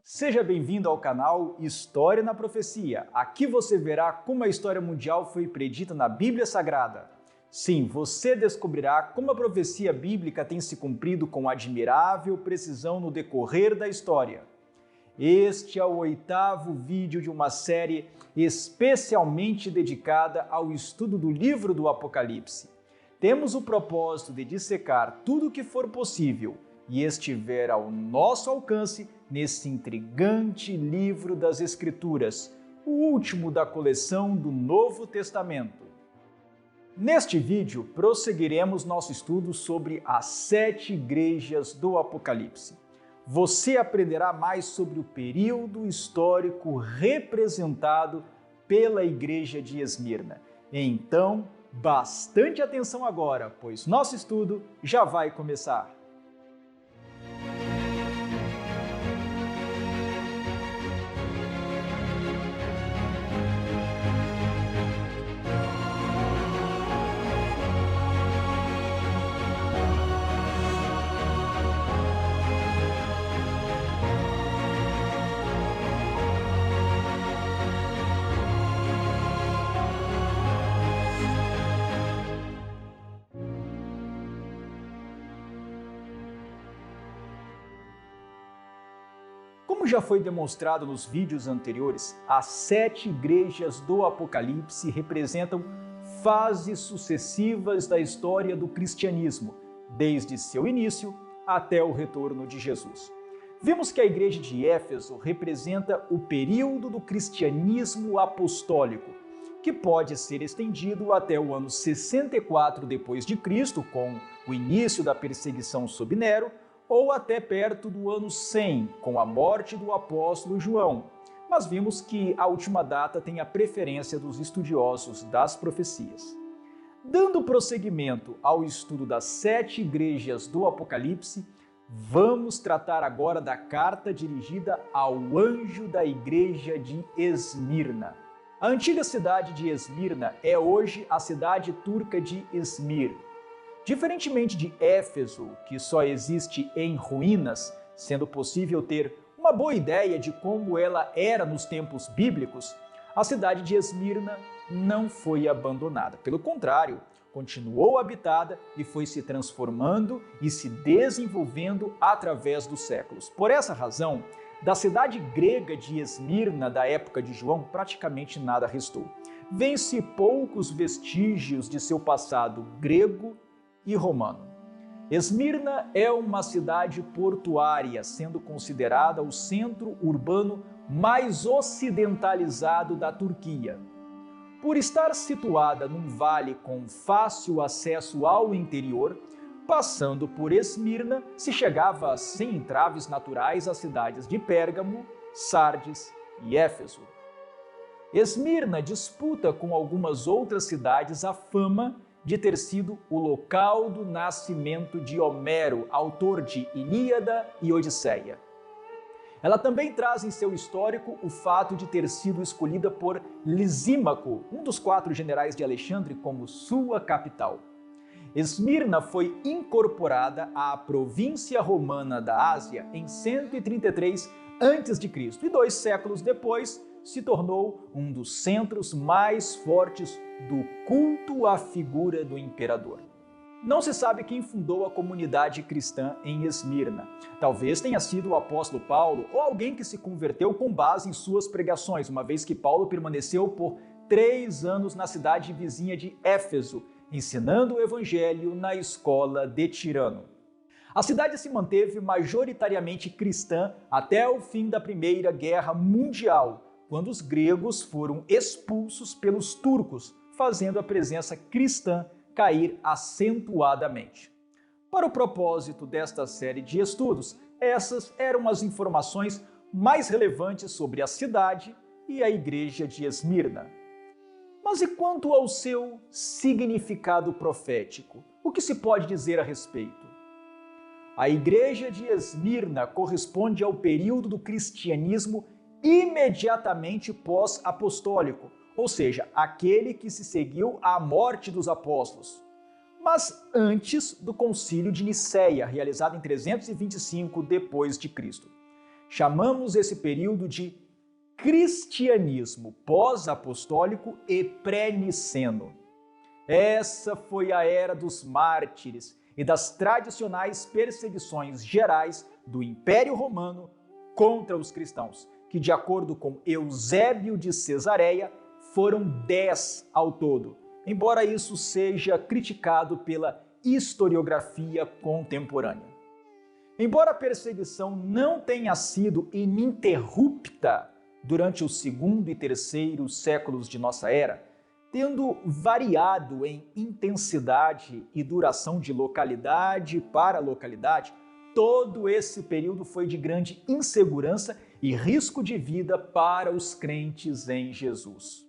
Seja bem-vindo ao canal História na Profecia. Aqui você verá como a história mundial foi predita na Bíblia Sagrada. Sim, você descobrirá como a profecia bíblica tem se cumprido com admirável precisão no decorrer da história. Este é o 8º vídeo de uma série especialmente dedicada ao estudo do livro do Apocalipse. Temos o propósito de dissecar tudo o que for possível e estiver ao nosso alcance nesse intrigante livro das Escrituras, o último da coleção do Novo Testamento. Neste vídeo, prosseguiremos nosso estudo sobre as 7 igrejas do Apocalipse. Você aprenderá mais sobre o período histórico representado pela igreja de Esmirna. Então, bastante atenção agora, pois nosso estudo já vai começar. Como já foi demonstrado nos vídeos anteriores, as 7 igrejas do Apocalipse representam fases sucessivas da história do cristianismo, desde seu início até o retorno de Jesus. Vimos que a igreja de Éfeso representa o período do cristianismo apostólico, que pode ser estendido até o ano 64 d.C., com o início da perseguição sob Nero, ou até perto do ano 100, com a morte do apóstolo João. Mas vimos que a última data tem a preferência dos estudiosos das profecias. Dando prosseguimento ao estudo das 7 igrejas do Apocalipse, vamos tratar agora da carta dirigida ao anjo da igreja de Esmirna. A antiga cidade de Esmirna é hoje a cidade turca de Izmir. Diferentemente de Éfeso, que só existe em ruínas, sendo possível ter uma boa ideia de como ela era nos tempos bíblicos, a cidade de Esmirna não foi abandonada. Pelo contrário, continuou habitada e foi se transformando e se desenvolvendo através dos séculos. Por essa razão, da cidade grega de Esmirna da época de João, praticamente nada restou. Vê-se poucos vestígios de seu passado grego e romano. Esmirna é uma cidade portuária, sendo considerada o centro urbano mais ocidentalizado da Turquia. Por estar situada num vale com fácil acesso ao interior, passando por Esmirna se chegava sem entraves naturais às cidades de Pérgamo, Sardes e Éfeso. Esmirna disputa com algumas outras cidades a fama de ter sido o local do nascimento de Homero, autor de Ilíada e Odisseia. Ela também traz em seu histórico o fato de ter sido escolhida por Lisímaco, um dos 4 generais de Alexandre, como sua capital. Esmirna foi incorporada à província romana da Ásia em 133 a.C. e 2 séculos depois se tornou um dos centros mais fortes do culto à figura do imperador. Não se sabe quem fundou a comunidade cristã em Esmirna. Talvez tenha sido o apóstolo Paulo ou alguém que se converteu com base em suas pregações, uma vez que Paulo permaneceu por 3 anos na cidade vizinha de Éfeso, ensinando o evangelho na escola de Tirano. A cidade se manteve majoritariamente cristã até o fim da Primeira Guerra Mundial, quando os gregos foram expulsos pelos turcos, fazendo a presença cristã cair acentuadamente. Para o propósito desta série de estudos, essas eram as informações mais relevantes sobre a cidade e a igreja de Esmirna. Mas e quanto ao seu significado profético? O que se pode dizer a respeito? A igreja de Esmirna corresponde ao período do cristianismo imediatamente pós-apostólico, ou seja, aquele que se seguiu à morte dos apóstolos, mas antes do Concílio de Nicéia, realizado em 325 d.C. Chamamos esse período de cristianismo pós-apostólico e pré-niceno. Essa foi a era dos mártires e das tradicionais perseguições gerais do Império Romano contra os cristãos, que, de acordo com Eusébio de Cesareia, foram 10 ao todo, embora isso seja criticado pela historiografia contemporânea. Embora a perseguição não tenha sido ininterrupta durante o segundo e terceiro séculos de nossa era, tendo variado em intensidade e duração de localidade para localidade, todo esse período foi de grande insegurança e risco de vida para os crentes em Jesus.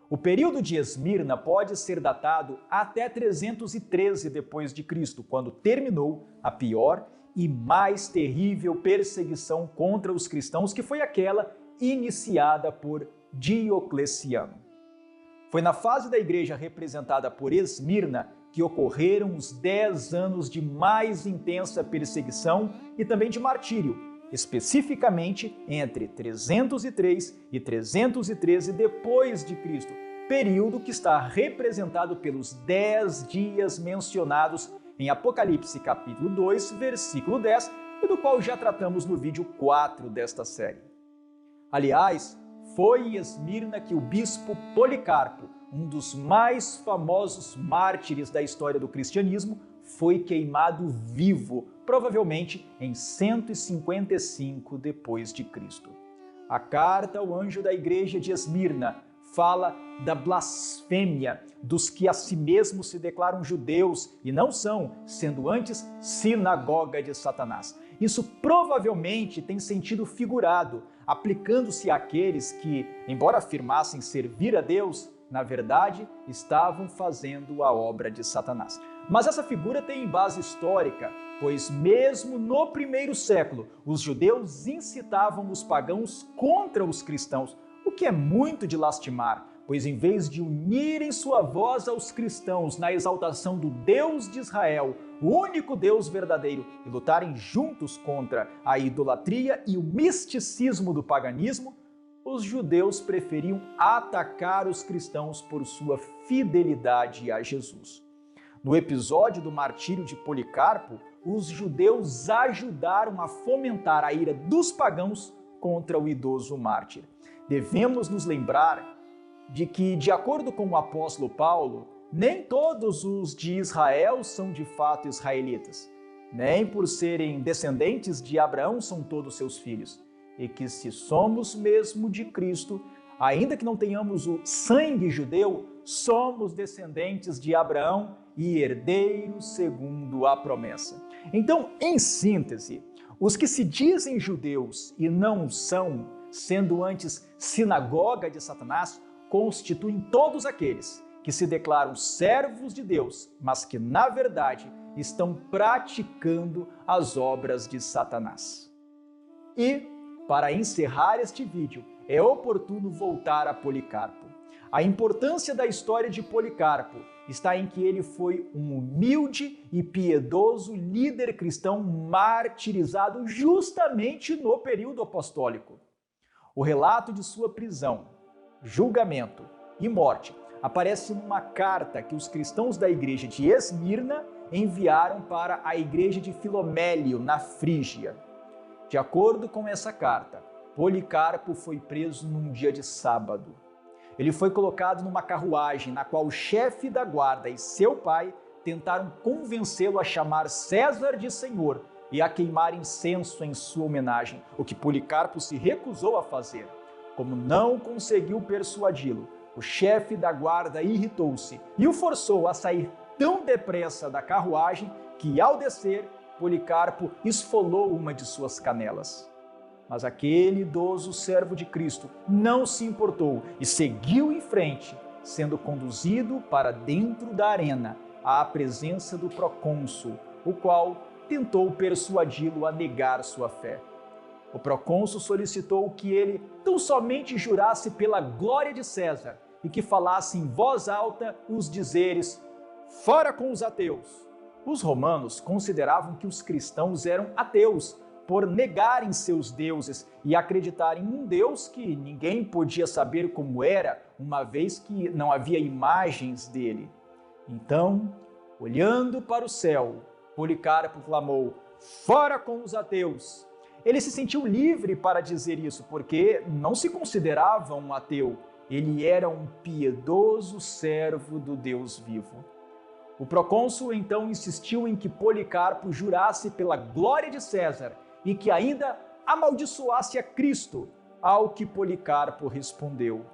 O período de Esmirna pode ser datado até 313 d.C., quando terminou a pior e mais terrível perseguição contra os cristãos, que foi aquela iniciada por Diocleciano. Foi na fase da igreja representada por Esmirna que ocorreram os 10 anos de mais intensa perseguição e também de martírio, especificamente entre 303 e 313 d.C., período que está representado pelos 10 dias mencionados em Apocalipse capítulo 2, versículo 10, e do qual já tratamos no vídeo 4 desta série. Aliás, foi em Esmirna que o bispo Policarpo, um dos mais famosos mártires da história do cristianismo, foi queimado vivo, provavelmente em 155 d.C. A carta ao anjo da igreja de Esmirna fala da blasfêmia dos que a si mesmos se declaram judeus e não são, sendo antes sinagoga de Satanás. Isso provavelmente tem sentido figurado, aplicando-se àqueles que, embora afirmassem servir a Deus, na verdade estavam fazendo a obra de Satanás. Mas essa figura tem base histórica, pois mesmo no primeiro século, os judeus incitavam os pagãos contra os cristãos, o que é muito de lastimar, pois em vez de unirem sua voz aos cristãos na exaltação do Deus de Israel, o único Deus verdadeiro, e lutarem juntos contra a idolatria e o misticismo do paganismo, os judeus preferiam atacar os cristãos por sua fidelidade a Jesus. No episódio do martírio de Policarpo, os judeus ajudaram a fomentar a ira dos pagãos contra o idoso mártir. Devemos nos lembrar de que, de acordo com o apóstolo Paulo, nem todos os de Israel são de fato israelitas, nem por serem descendentes de Abraão são todos seus filhos, e que se somos mesmo de Cristo, ainda que não tenhamos o sangue judeu, somos descendentes de Abraão e herdeiros segundo a promessa. Então, em síntese, os que se dizem judeus e não são, sendo antes sinagoga de Satanás, constituem todos aqueles que se declaram servos de Deus, mas que, na verdade, estão praticando as obras de Satanás. E, para encerrar este vídeo, é oportuno voltar a Policarpo. A importância da história de Policarpo está em que ele foi um humilde e piedoso líder cristão martirizado justamente no período apostólico. O relato de sua prisão, julgamento e morte aparece numa carta que os cristãos da igreja de Esmirna enviaram para a igreja de Filomélio, na Frígia. De acordo com essa carta, Policarpo foi preso num dia de sábado. Ele foi colocado numa carruagem na qual o chefe da guarda e seu pai tentaram convencê-lo a chamar César de Senhor e a queimar incenso em sua homenagem, o que Policarpo se recusou a fazer. Como não conseguiu persuadi-lo, o chefe da guarda irritou-se e o forçou a sair tão depressa da carruagem que, ao descer, Policarpo esfolou uma de suas canelas. Mas aquele idoso servo de Cristo não se importou e seguiu em frente, sendo conduzido para dentro da arena, à presença do procônsul, o qual tentou persuadi-lo a negar sua fé. O procônsul solicitou que ele tão somente jurasse pela glória de César e que falasse em voz alta os dizeres: "Fora com os ateus!". Os romanos consideravam que os cristãos eram ateus, por negarem seus deuses e acreditarem em um Deus que ninguém podia saber como era, uma vez que não havia imagens dele. Então, olhando para o céu, Policarpo clamou: "Fora com os ateus!" Ele se sentiu livre para dizer isso, porque não se considerava um ateu. Ele era um piedoso servo do Deus vivo. O procônsul então insistiu em que Policarpo jurasse pela glória de César e que ainda amaldiçoasse a Cristo, ao que Policarpo respondeu: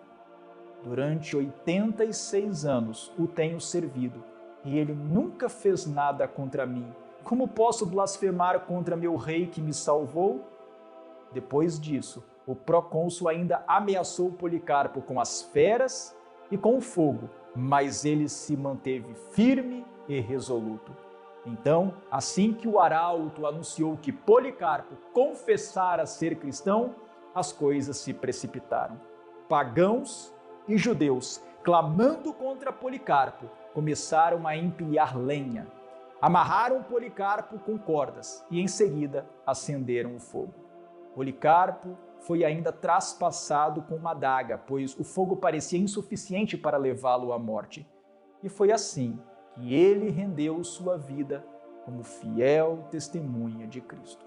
"Durante 86 anos o tenho servido e ele nunca fez nada contra mim. Como posso blasfemar contra meu rei que me salvou?" Depois disso, o procônsul ainda ameaçou Policarpo com as feras e com o fogo, mas ele se manteve firme e resoluto. Então, assim que o arauto anunciou que Policarpo confessara ser cristão, as coisas se precipitaram. Pagãos e judeus, clamando contra Policarpo, começaram a empilhar lenha. Amarraram Policarpo com cordas e, em seguida, acenderam o fogo. Policarpo foi ainda traspassado com uma adaga, pois o fogo parecia insuficiente para levá-lo à morte. E foi assim que ele rendeu sua vida como fiel testemunha de Cristo.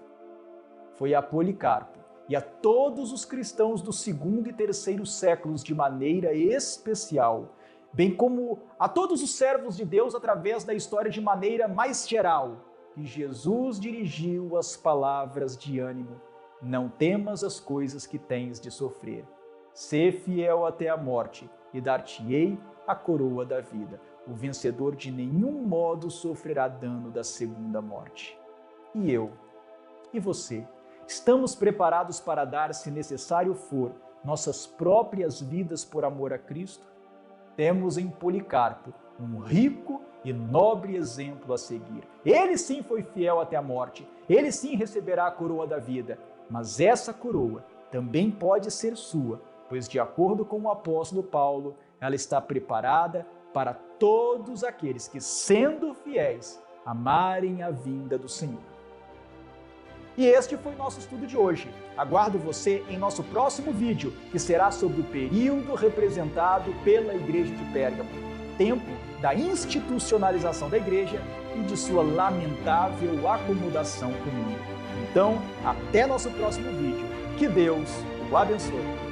Foi a Policarpo e a todos os cristãos do segundo e terceiro séculos de maneira especial, bem como a todos os servos de Deus através da história de maneira mais geral, que Jesus dirigiu as palavras de ânimo: "Não temas as coisas que tens de sofrer. Sê fiel até a morte, e dar-te-ei a coroa da vida. O vencedor de nenhum modo sofrerá dano da segunda morte." E eu, e você, estamos preparados para dar, se necessário for, nossas próprias vidas por amor a Cristo? Temos em Policarpo um rico e nobre exemplo a seguir. Ele sim foi fiel até a morte, ele sim receberá a coroa da vida, mas essa coroa também pode ser sua, pois, de acordo com o apóstolo Paulo, ela está preparada para todos aqueles que, sendo fiéis, amarem a vinda do Senhor. E este foi nosso estudo de hoje. Aguardo você em nosso próximo vídeo, que será sobre o período representado pela Igreja de Pérgamo, tempo da institucionalização da Igreja e de sua lamentável acomodação com o mundo. Então, até nosso próximo vídeo. Que Deus o abençoe.